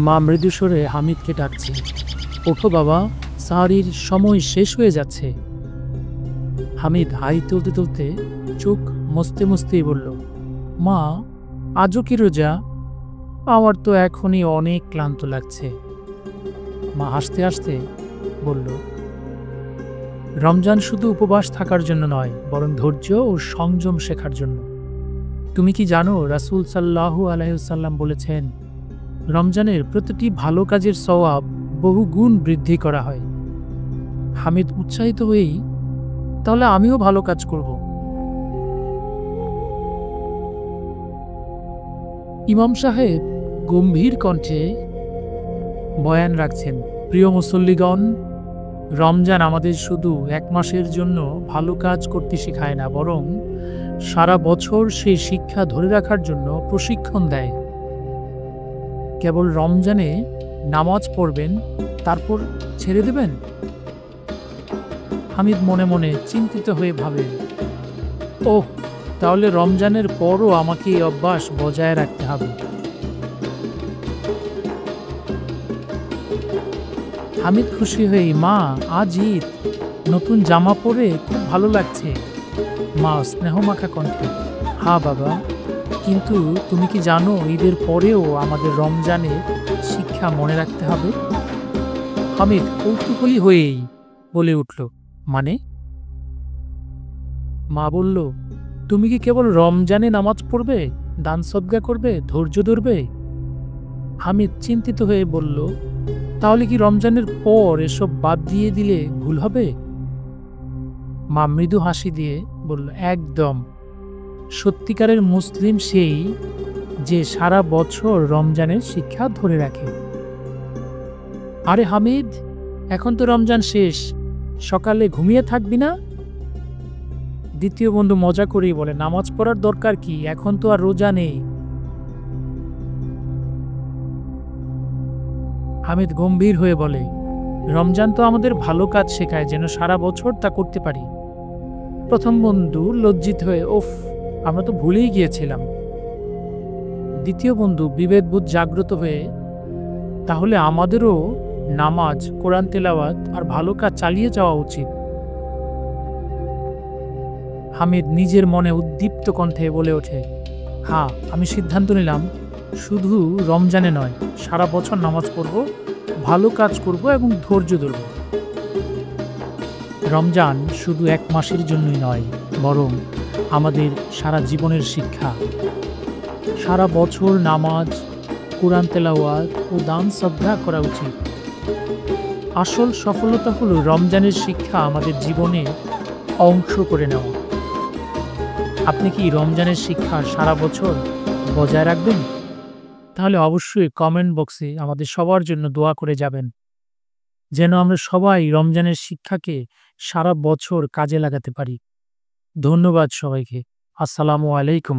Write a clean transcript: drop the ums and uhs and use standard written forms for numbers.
মা মৃদু স্বরে হামিদকে ডাকছে, ওঠো বাবা, সাহারির সময় শেষ হয়ে যাচ্ছে। হামিদ হাই তুলতে তুলতে চোখ মুছতে মুছতেই বলল, মা, আজও কি রোজা? আমার তো এখনই অনেক ক্লান্ত লাগছে। মা হাসতে হাসতে বলল, রমজান শুধু উপবাস থাকার জন্য নয়, বরং ধৈর্য ও সংযম শেখার জন্য। তুমি কি জানো, রাসূল সাল্লাল্লাহু আলাইহি ওয়াসাল্লাম বলেছেন, রমজানের প্রতিটি ভালো কাজের সওয়াব বহু গুণ বৃদ্ধি করা হয়। হামিদ উৎসাহিত হয়েই, তাহলে আমিও ভালো কাজ করব। ইমাম সাহেব গম্ভীর কণ্ঠে বয়ান রাখছেন, প্রিয় মুসল্লিগণ, রমজান আমাদের শুধু এক মাসের জন্য ভালো কাজ করতে শেখায় না, বরং সারা বছর সেই শিক্ষা ধরে রাখার জন্য প্রশিক্ষণ দেয়। কেবল রমজানে নামাজ পড়বেন, তারপর ছেড়ে দেবেন? হামিদ মনে মনে চিন্তিত হয়ে ভাবেন, ওহ, তাহলে রমজানের পরও আমাকে এই অভ্যাস বজায় রাখতে হবে। হামিদ খুশি হয়ে, মা, আজ ঈদ, নতুন জামা পরে খুব ভালো লাগছে। মা স্নেহমাখা কণ্ঠে, হ্যাঁ বাবা, কিন্তু তুমি কি জানো, ঈদের পরেও আমাদের রমজানের শিক্ষা মনে রাখতে হবে? হামিদ কৌতূহলী হয়েই বলে উঠল, মানে? মা বলল, তুমি কি কেবল রমজানে নামাজ পড়বে, দান সদকা করবে, ধৈর্য ধরবে? হামিদ চিন্তিত হয়ে বলল, তাহলে কি রমজানের পর এসব বাদ দিয়ে দিলে ভুল হবে? মা মৃদু হাসি দিয়ে বলল, একদম। সত্যিকারের মুসলিম সেই যে সারা বছর রমজানের শিক্ষা ধরে রাখে। আরে হামিদ, এখন তো রমজান শেষ, সকালে ঘুমিয়ে থাকবি না? দ্বিতীয় বন্ধু মজা করেই বলে, নামাজ পড়ার দরকার কি, এখন তো আর রোজা নেই। হামিদ গম্ভীর হয়ে বলে, রমজান তো আমাদের ভালো কাজ শেখায়, যেন সারা বছর তা করতে পারি। প্রথম বন্ধু লজ্জিত হয়ে, ওফ, আমরা তো ভুলেই গিয়েছিলাম। দ্বিতীয় বন্ধু বিবেকবোধ জাগ্রত হয়ে, তাহলে আমাদেরও নামাজ, কোরআন তেলাওয়াত আর ভালো কাজ চালিয়ে যাওয়া উচিত। হামিদ নিজের মনে উদ্দীপ্ত কণ্ঠে বলে ওঠে, হ্যাঁ, আমি সিদ্ধান্ত নিলাম, শুধু রমজানে নয়, সারা বছর নামাজ পড়ব, ভালো কাজ করব এবং ধৈর্য ধরব। রমজান শুধু এক মাসের জন্যই নয়, বরং আমাদের সারা জীবনের শিক্ষা। সারা বছর নামাজ, কোরআন তেলাওয়াত ও দান সদকা করা উচিত। আসল সফলতা হলো রমজানের শিক্ষা আমাদের জীবনে অংশ করে নেওয়া। আপনি কি রমজানের শিক্ষা সারা বছর বজায় রাখবেন? তাহলে অবশ্যই কমেন্ট বক্সে আমাদের সবার জন্য দোয়া করে যাবেন, যেন আমরা সবাই রমজানের শিক্ষাকে সারা বছর কাজে লাগাতে পারি। ধন্যবাদ সবাইকে। আসসালামু আলাইকুম।